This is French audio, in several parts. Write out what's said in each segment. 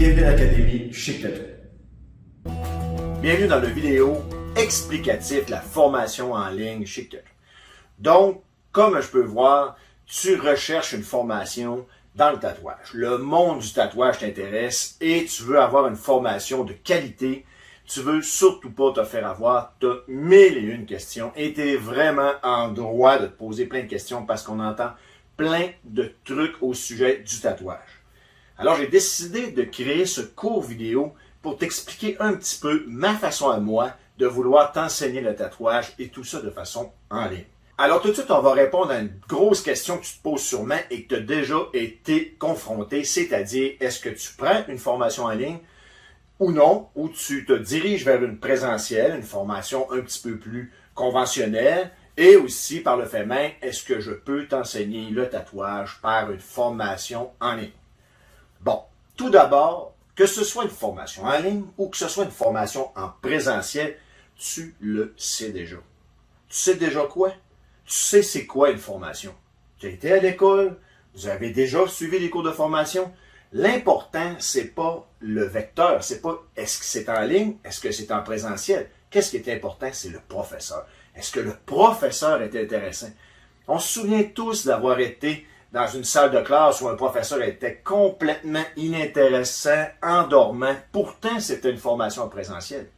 Bienvenue à l'Académie Chic Tattoo. Bienvenue dans la vidéo explicative de la formation en ligne Chic Tattoo. Donc, comme je peux voir, tu recherches une formation dans le tatouage. Le monde du tatouage t'intéresse et tu veux avoir une formation de qualité. Tu veux surtout pas te faire avoir, tu as 1001 questions et tu es vraiment en droit de te poser plein de questions parce qu'on entend plein de trucs au sujet du tatouage. Alors, j'ai décidé de créer ce court vidéo pour t'expliquer un petit peu ma façon à moi de vouloir t'enseigner le tatouage et tout ça de façon en ligne. Alors, tout de suite, on va répondre à une grosse question que tu te poses sûrement et que tu as déjà été confronté, c'est-à-dire, est-ce que tu prends une formation en ligne ou non, ou tu te diriges vers une présentielle, une formation un petit peu plus conventionnelle, et aussi, par le fait même, est-ce que je peux t'enseigner le tatouage par une formation en ligne? Bon, tout d'abord, que ce soit une formation en ligne ou que ce soit une formation en présentiel, tu le sais déjà. Tu sais déjà quoi? Tu sais c'est quoi une formation. Tu as été à l'école, vous avez déjà suivi des cours de formation. L'important, c'est pas le vecteur, c'est pas est-ce que c'est en ligne, est-ce que c'est en présentiel. Qu'est-ce qui est important? C'est le professeur. Est-ce que le professeur est intéressant? On se souvient tous d'avoir été dans une salle de classe où un professeur était complètement inintéressant, endormant. Pourtant, c'était une formation en présentiel.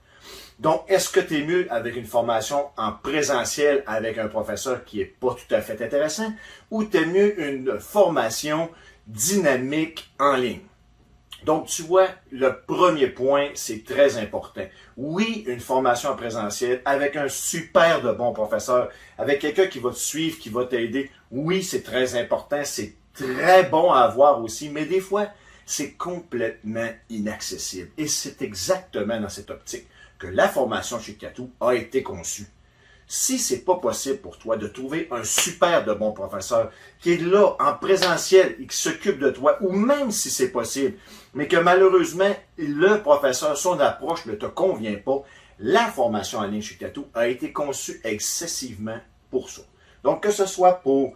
Donc, est-ce que tu es mieux avec une formation en présentiel avec un professeur qui n'est pas tout à fait intéressant ou tu es mieux une formation dynamique en ligne? Donc, tu vois, le premier point, c'est très important. Oui, une formation en présentiel avec un super de bon professeur, avec quelqu'un qui va te suivre, qui va t'aider. Oui, c'est très important, c'est très bon à avoir aussi, mais des fois, c'est complètement inaccessible. Et c'est exactement dans cette optique que la formation Chic Tattoo a été conçue. Si c'est pas possible pour toi de trouver un super de bon professeur qui est là en présentiel et qui s'occupe de toi, ou même si c'est possible, mais que malheureusement, le professeur, son approche ne te convient pas, la formation en ligne Chic Tattoo a été conçue excessivement pour ça. Donc, que ce soit pour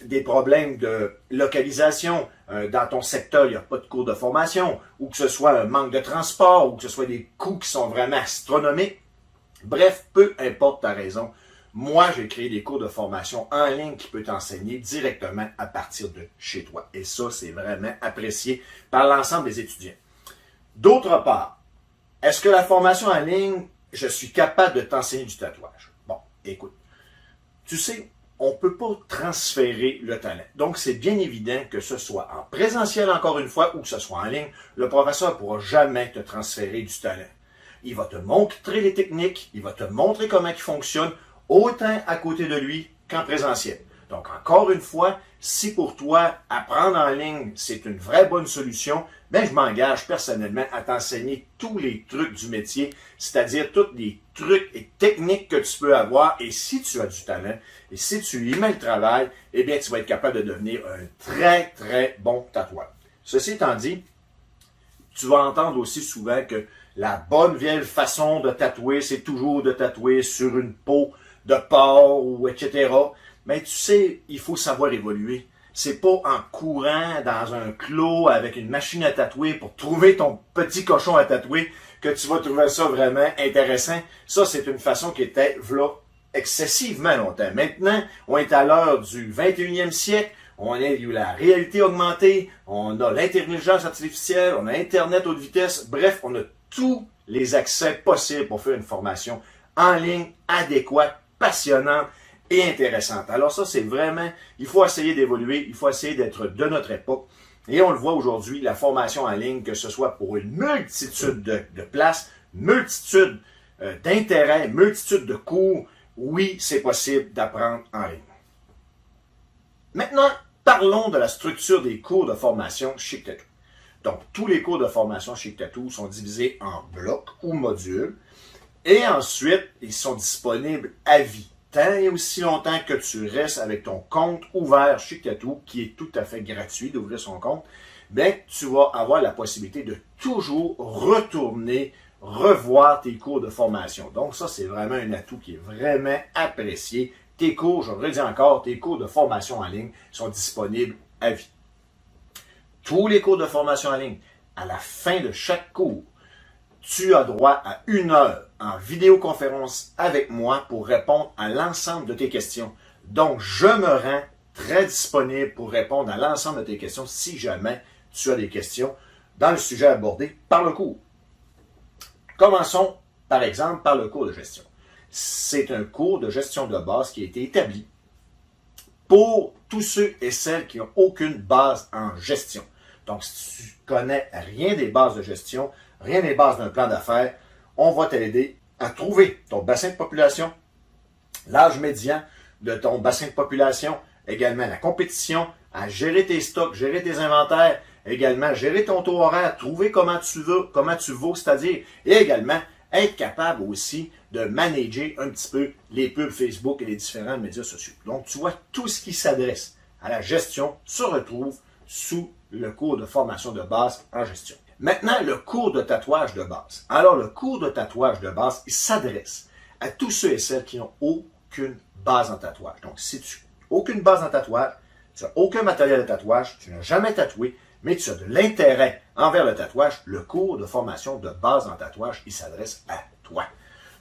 des problèmes de localisation, dans ton secteur, il n'y a pas de cours de formation, ou que ce soit un manque de transport, ou que ce soit des coûts qui sont vraiment astronomiques, bref, peu importe ta raison, moi, j'ai créé des cours de formation en ligne qui peuvent t'enseigner directement à partir de chez toi. Et ça, c'est vraiment apprécié par l'ensemble des étudiants. D'autre part, est-ce que la formation en ligne, je suis capable de t'enseigner du tatouage? Bon, écoute, tu sais, on ne peut pas transférer le talent. Donc, c'est bien évident que ce soit en présentiel encore une fois ou que ce soit en ligne, le professeur ne pourra jamais te transférer du talent. Il va te montrer les techniques, il va te montrer comment il fonctionne, autant à côté de lui qu'en présentiel. Donc, encore une fois, si pour toi, apprendre en ligne, c'est une vraie bonne solution, ben, je m'engage personnellement à t'enseigner tous les trucs du métier, c'est-à-dire tous les trucs et techniques que tu peux avoir. Et si tu as du talent, et si tu y mets le travail, eh bien, tu vas être capable de devenir un très, très bon tatoueur. Ceci étant dit, tu vas entendre aussi souvent que la bonne vieille façon de tatouer, c'est toujours de tatouer sur une peau de porc ou etc. Mais tu sais, il faut savoir évoluer. C'est pas en courant dans un clos avec une machine à tatouer pour trouver ton petit cochon à tatouer que tu vas trouver ça vraiment intéressant. Ça, c'est une façon qui était là excessivement longtemps. Maintenant, on est à l'heure du 21e siècle. On a eu la réalité augmentée, on a l'intelligence artificielle, on a Internet haute vitesse. Bref, on a tous les accès possibles pour faire une formation en ligne adéquate, passionnante et intéressante. Alors ça, c'est vraiment, il faut essayer d'évoluer, il faut essayer d'être de notre époque. Et on le voit aujourd'hui, la formation en ligne, que ce soit pour une multitude de places, multitude d'intérêts, multitude de cours, oui, c'est possible d'apprendre en ligne. Maintenant, parlons de la structure des cours de formation Chic Tattoo. Donc, tous les cours de formation Chic Tattoo sont divisés en blocs ou modules. Et ensuite, ils sont disponibles à vie. Tant et aussi longtemps que tu restes avec ton compte ouvert Chic Tattoo, qui est tout à fait gratuit d'ouvrir son compte, bien, tu vas avoir la possibilité de toujours retourner, revoir tes cours de formation. Donc, ça, c'est vraiment un atout qui est vraiment apprécié. Tes cours, je le redis encore, tes cours de formation en ligne sont disponibles à vie. Tous les cours de formation en ligne, à la fin de chaque cours, tu as droit à 1 heure en vidéoconférence avec moi pour répondre à l'ensemble de tes questions. Donc, je me rends très disponible pour répondre à l'ensemble de tes questions si jamais tu as des questions dans le sujet abordé par le cours. Commençons, par exemple, par le cours de gestion. C'est un cours de gestion de base qui a été établi pour tous ceux et celles qui n'ont aucune base en gestion. Donc, si tu connais rien des bases de gestion, rien des bases d'un plan d'affaires, on va t'aider à trouver ton bassin de population, l'âge médian de ton bassin de population, également la compétition, à gérer tes stocks, gérer tes inventaires, également gérer ton taux horaire, trouver comment tu vaux, c'est-à-dire, et également être capable aussi de manager un petit peu les pubs Facebook et les différents médias sociaux. Donc, tu vois, tout ce qui s'adresse à la gestion se retrouve sous le cours de formation de base en gestion. Maintenant, le cours de tatouage de base. Alors, le cours de tatouage de base, il s'adresse à tous ceux et celles qui n'ont aucune base en tatouage. Donc, si tu n'as aucune base en tatouage, tu n'as aucun matériel de tatouage, tu n'as jamais tatoué, mais tu as de l'intérêt envers le tatouage, le cours de formation de base en tatouage, il s'adresse à toi.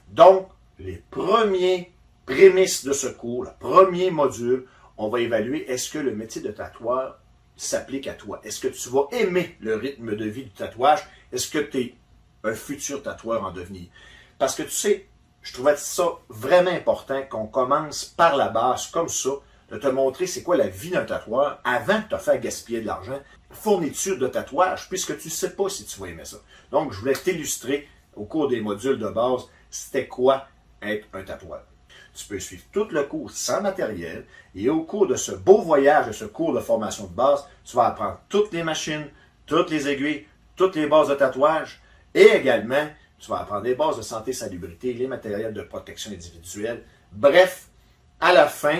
Donc, les premiers prémices de ce cours, le premier module, on va évaluer est-ce que le métier de tatoueur s'applique à toi. Est-ce que tu vas aimer le rythme de vie du tatouage? Est-ce que tu es un futur tatoueur en devenir? Parce que tu sais, je trouvais ça vraiment important qu'on commence par la base, comme ça, de te montrer c'est quoi la vie d'un tatoueur avant de te faire gaspiller de l'argent. Fourniture de tatouage, puisque tu ne sais pas si tu vas aimer ça. Donc, je voulais t'illustrer au cours des modules de base, c'était quoi être un tatoueur. Tu peux suivre tout le cours sans matériel et au cours de ce beau voyage, de ce cours de formation de base, tu vas apprendre toutes les machines, toutes les aiguilles, toutes les bases de tatouage et également, tu vas apprendre les bases de santé, salubrité, les matériels de protection individuelle. Bref, à la fin,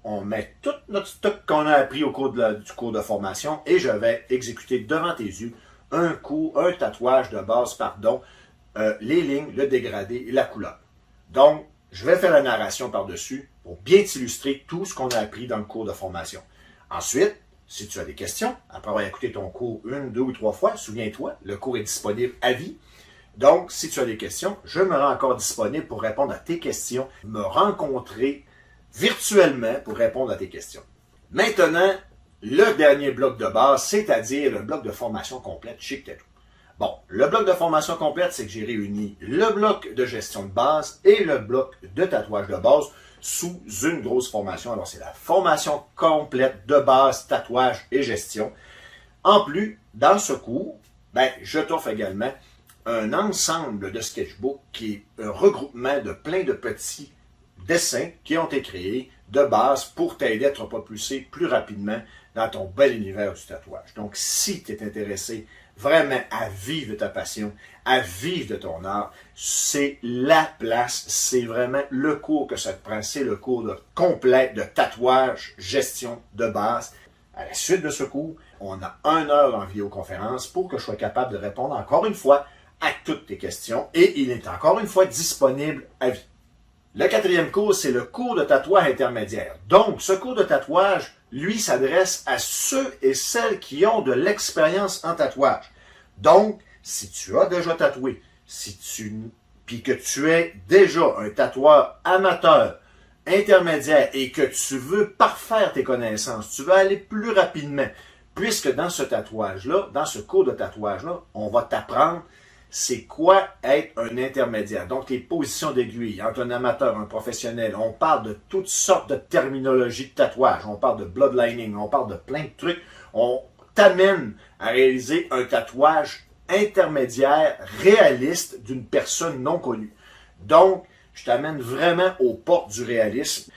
on met tout notre stock qu'on a appris au cours du cours de formation et je vais exécuter devant tes yeux un tatouage de base, les lignes, le dégradé et la couleur. Donc, je vais faire la narration par-dessus pour bien t'illustrer tout ce qu'on a appris dans le cours de formation. Ensuite, si tu as des questions, après avoir écouté ton cours 1, 2 ou 3 fois, souviens-toi, le cours est disponible à vie. Donc, si tu as des questions, je me rends encore disponible pour répondre à tes questions, me rencontrer virtuellement pour répondre à tes questions. Maintenant, le dernier bloc de base, c'est-à-dire le bloc de formation complète Chic Tattoo. Bon, le bloc de formation complète, c'est que j'ai réuni le bloc de gestion de base et le bloc de tatouage de base sous une grosse formation. Alors, c'est la formation complète de base, tatouage et gestion. En plus, dans ce cours, je t'offre également un ensemble de sketchbooks qui est un regroupement de plein de petits dessins qui ont été créés de base pour t'aider à te propulser plus rapidement dans ton bel univers du tatouage. Donc, si tu es intéressé vraiment à vivre de ta passion, à vivre de ton art, c'est la place, c'est vraiment le cours que ça te prend, c'est le cours complet de tatouage, gestion de base. À la suite de ce cours, on a 1 heure en vidéoconférence pour que je sois capable de répondre encore une fois à toutes tes questions et il est encore une fois disponible à vie. Le 4e cours, c'est le cours de tatouage intermédiaire. Donc, ce cours de tatouage, lui, s'adresse à ceux et celles qui ont de l'expérience en tatouage. Donc, si tu as déjà tatoué, puis que tu es déjà un tatoueur amateur, intermédiaire, et que tu veux parfaire tes connaissances, tu veux aller plus rapidement, puisque dans ce tatouage-là, dans ce cours de tatouage-là, on va t'apprendre c'est quoi être un intermédiaire. Donc, les positions d'aiguille entre un amateur et un professionnel. On parle de toutes sortes de terminologies de tatouage. On parle de bloodlining, on parle de plein de trucs. On t'amène à réaliser un tatouage intermédiaire, réaliste, d'une personne non connue. Donc, je t'amène vraiment aux portes du réalisme.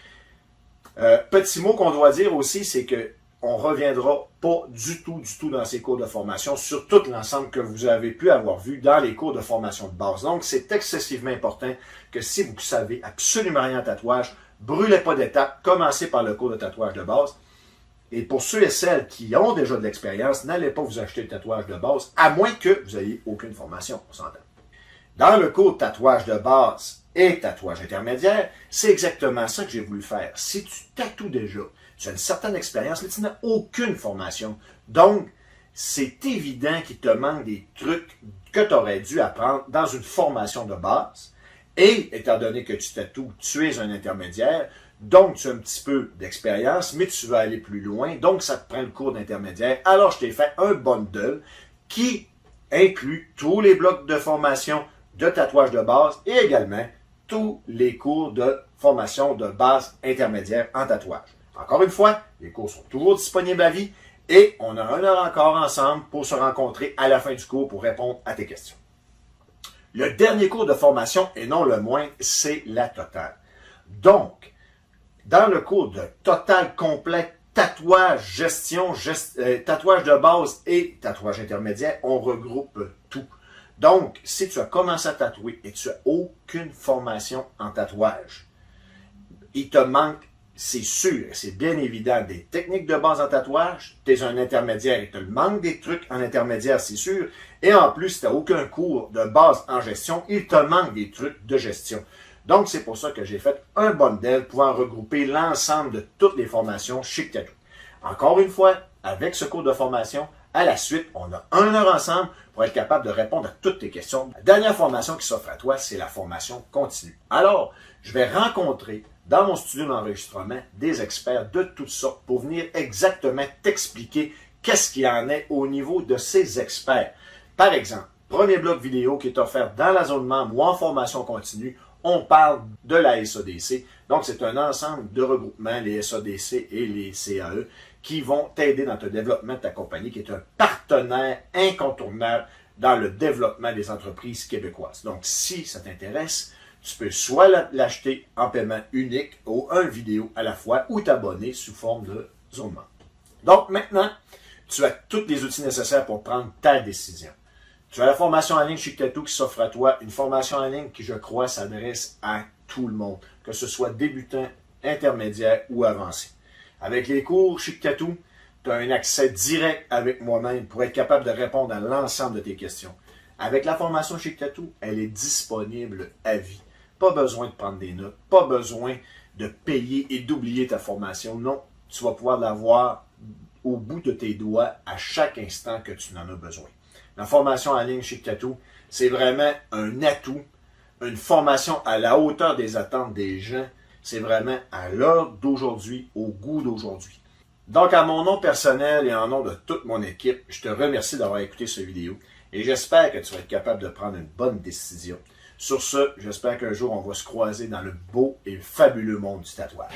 Petit mot qu'on doit dire aussi, c'est que on ne reviendra pas du tout dans ces cours de formation sur tout l'ensemble que vous avez pu avoir vu dans les cours de formation de base. Donc, c'est excessivement important que si vous ne savez absolument rien en tatouage, brûlez pas d'étapes, commencez par le cours de tatouage de base. Et pour ceux et celles qui ont déjà de l'expérience, n'allez pas vous acheter le tatouage de base, à moins que vous n'ayez aucune formation, on s'entend. Dans le cours de tatouage de base et tatouage intermédiaire, c'est exactement ça que j'ai voulu faire. Si tu tatoues déjà, tu as une certaine expérience, mais tu n'as aucune formation. Donc, c'est évident qu'il te manque des trucs que tu aurais dû apprendre dans une formation de base. Et, étant donné que tu tatoues, tu es un intermédiaire, donc tu as un petit peu d'expérience, mais tu veux aller plus loin, donc ça te prend le cours d'intermédiaire. Alors, je t'ai fait un bundle qui inclut tous les blocs de formation de tatouage de base et également tous les cours de formation de base intermédiaire en tatouage. Encore une fois, les cours sont toujours disponibles à vie et on a 1 heure encore ensemble pour se rencontrer à la fin du cours pour répondre à tes questions. Le dernier cours de formation, et non le moindre, c'est la totale. Donc, dans le cours de total complet, tatouage, gestion, tatouage de base et tatouage intermédiaire, on regroupe tout. Donc, si tu as commencé à tatouer et tu n'as aucune formation en tatouage, il te manque, c'est sûr, c'est bien évident, des techniques de base en tatouage, tu es un intermédiaire et tu le manques des trucs en intermédiaire, c'est sûr, et en plus, si tu n'as aucun cours de base en gestion, il te manque des trucs de gestion. Donc, c'est pour ça que j'ai fait un bundle pouvant regrouper l'ensemble de toutes les formations Chic Tattoo. Encore une fois, avec ce cours de formation, à la suite, on a 1 heure ensemble pour être capable de répondre à toutes tes questions. La dernière formation qui s'offre à toi, c'est la formation continue. Alors, je vais rencontrer dans mon studio d'enregistrement des experts de toutes sortes pour venir exactement t'expliquer qu'est-ce qu'il y en est au niveau de ces experts. Par exemple, premier bloc vidéo qui est offert dans la zone membre ou en formation continue, on parle de la SADC. Donc, c'est un ensemble de regroupements, les SADC et les CAE, qui vont t'aider dans le développement de ta compagnie, qui est un partenaire incontournable dans le développement des entreprises québécoises. Donc, si ça t'intéresse, tu peux soit l'acheter en paiement unique ou un vidéo à la fois ou t'abonner sous forme de zone membre. Donc, maintenant, tu as tous les outils nécessaires pour prendre ta décision. Tu as la formation en ligne Chic Tattoo qui s'offre à toi, une formation en ligne qui, je crois, s'adresse à tout le monde, que ce soit débutant, intermédiaire ou avancé. Avec les cours Chic Tattoo, tu as un accès direct avec moi-même pour être capable de répondre à l'ensemble de tes questions. Avec la formation Chic Tattoo, elle est disponible à vie. Pas besoin de prendre des notes, pas besoin de payer et d'oublier ta formation. Non, tu vas pouvoir l'avoir au bout de tes doigts à chaque instant que tu en as besoin. La formation en ligne Chic Tattoo, c'est vraiment un atout, une formation à la hauteur des attentes des gens. C'est vraiment à l'heure d'aujourd'hui, au goût d'aujourd'hui. Donc, à mon nom personnel et en nom de toute mon équipe, je te remercie d'avoir écouté cette vidéo et j'espère que tu vas être capable de prendre une bonne décision. Sur ce, j'espère qu'un jour, on va se croiser dans le beau et fabuleux monde du tatouage.